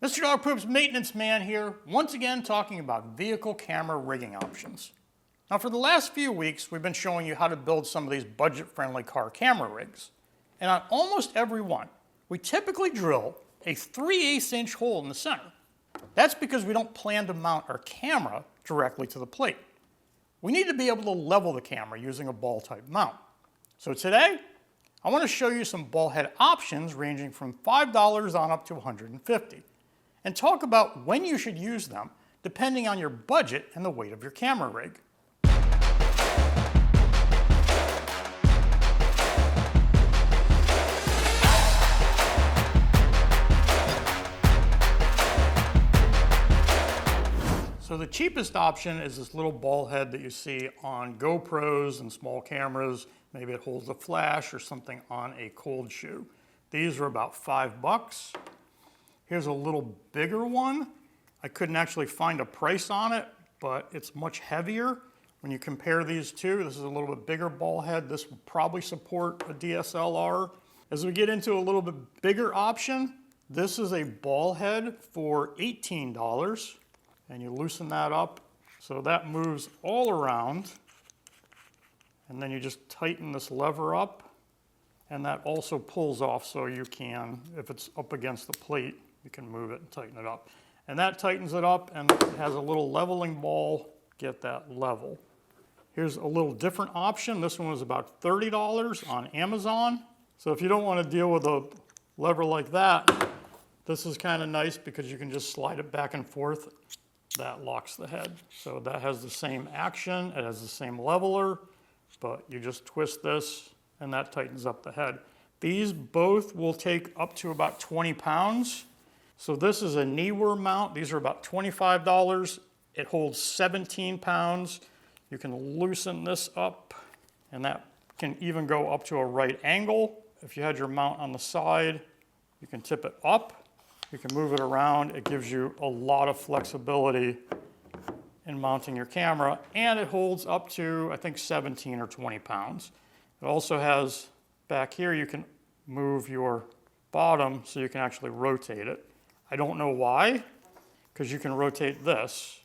Mr. Dog Poop's maintenance man here, once again talking about vehicle camera rigging options. Now for the last few weeks, we've been showing you how to build some of these budget-friendly car camera rigs. And on almost every one, we typically drill a 3/8 inch hole in the center. That's because we don't plan to mount our camera directly to the plate. We need to be able to level the camera using a ball type mount. So today, I want to show you some ball head options ranging from $5 on up to $150. And talk about when you should use them depending on your budget and the weight of your camera rig. So the cheapest option is this little ball head that you see on GoPros and small cameras. Maybe it holds a flash or something on a cold shoe. These are about $5. Here's a little bigger one. I couldn't actually find a price on it, but it's much heavier. When you compare these two, this is a little bit bigger ball head. This will probably support a DSLR. As we get into a little bit bigger option, this is a ball head for $18. And you loosen that up so that moves all around. And then you just tighten this lever up. And that also pulls off so you can, if it's up against the plate, you can move it and tighten it up. And that tightens it up and it has a little leveling ball, get that level. Here's a little different option. This one was about $30 on Amazon. So if you don't want to deal with a lever like that, this is kind of nice because you can just slide it back and forth. That locks the head. So that has the same action, it has the same leveler, but you just twist this and that tightens up the head. These both will take up to about 20 pounds. So this is a knee-worm mount. These are about $25. It holds 17 pounds. You can loosen this up, and that can even go up to a right angle. If you had your mount on the side, you can tip it up. You can move it around. It gives you a lot of flexibility in mounting your camera, and it holds up to, I think, 17 or 20 pounds. It also has, back here, you can move your bottom so you can actually rotate it. I don't know why, because you can rotate this.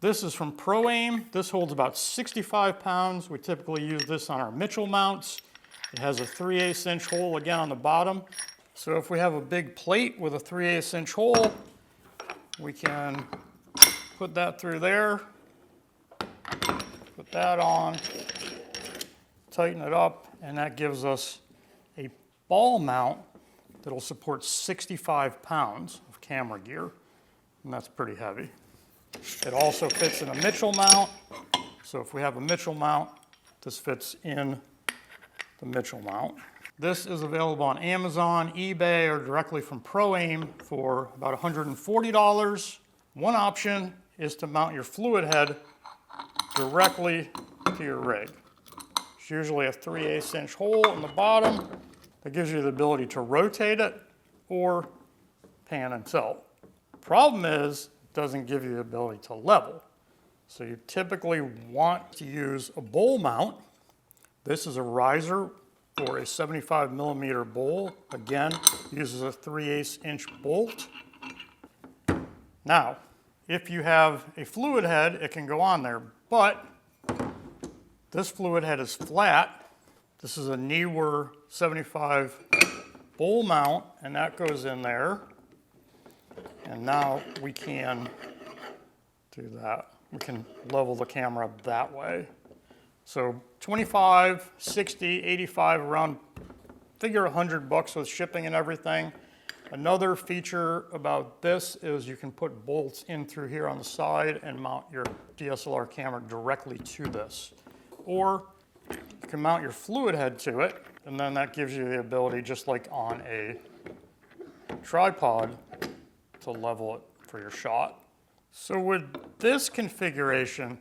This is from Pro Aim. This holds about 65 pounds. We typically use this on our Mitchell mounts. It has a 3/8 inch hole again on the bottom. So if we have a big plate with a 3/8 inch hole, we can put that through there, put that on, tighten it up, and that gives us a ball mount that'll support 65 pounds of camera gear, and that's pretty heavy. It also fits in a Mitchell mount, so if we have a Mitchell mount, this fits in the Mitchell mount. This is available on Amazon, eBay, or directly from Pro Aim for about $140. One option is to mount your fluid head directly to your rig. It's usually a 3/8 inch hole in the bottom that gives you the ability to rotate it or pan and tilt. Problem is, it doesn't give you the ability to level. So you typically want to use a bowl mount. This is a riser for a 75mm bowl. Again, uses a 3/8 inch bolt. Now, if you have a fluid head, it can go on there, but this fluid head is flat. This is a Neewer 75 bowl mount, and that goes in there. And now we can do that. We can level the camera that way. So 25, 60, 85, around, figure $100 with shipping and everything. Another feature about this is you can put bolts in through here on the side and mount your DSLR camera directly to this. Or you can mount your fluid head to it, and then that gives you the ability, just like on a tripod, to level it for your shot. So with this configuration,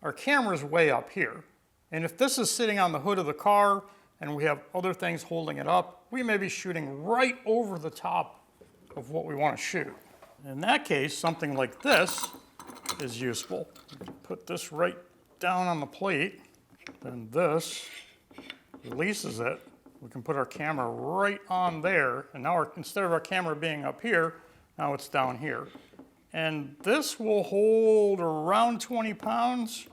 our camera's way up here. And if this is sitting on the hood of the car and we have other things holding it up, we may be shooting right over the top of what we want to shoot. In that case, something like this is useful. Put this right down on the plate, then this releases it. We can put our camera right on there, and now instead of our camera being up here, Now it's down here. And this will hold around 20 pounds.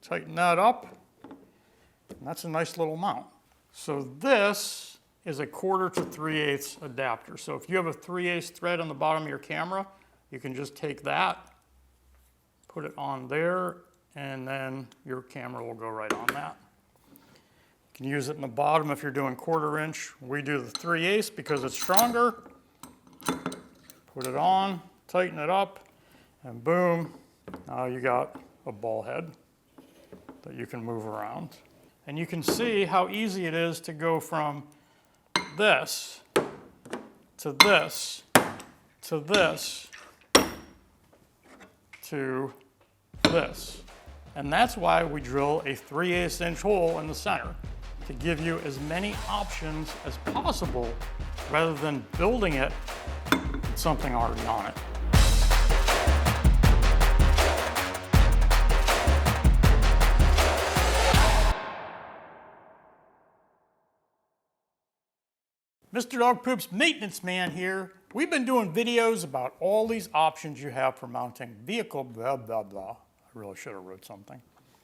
Tighten that up. And that's a nice little mount. So this is a 1/4 to 3/8 adapter. So if you have a 3/8 thread on the bottom of your camera, you can just take that, put it on there, and then your camera will go right on that. You can use it in the bottom if you're doing 1/4 inch. We do the 3/8 because it's stronger. Put it on, tighten it up, and boom, now you got a ball head that you can move around. And you can see how easy it is to go from this to this to this to this. And that's why we drill a 3/8 inch hole in the center, to give you as many options as possible rather than building it with something already on it. Mr. Dog Poop's maintenance man here. We've been doing videos about all these options you have for mounting vehicle blah blah blah. I really should have wrote something.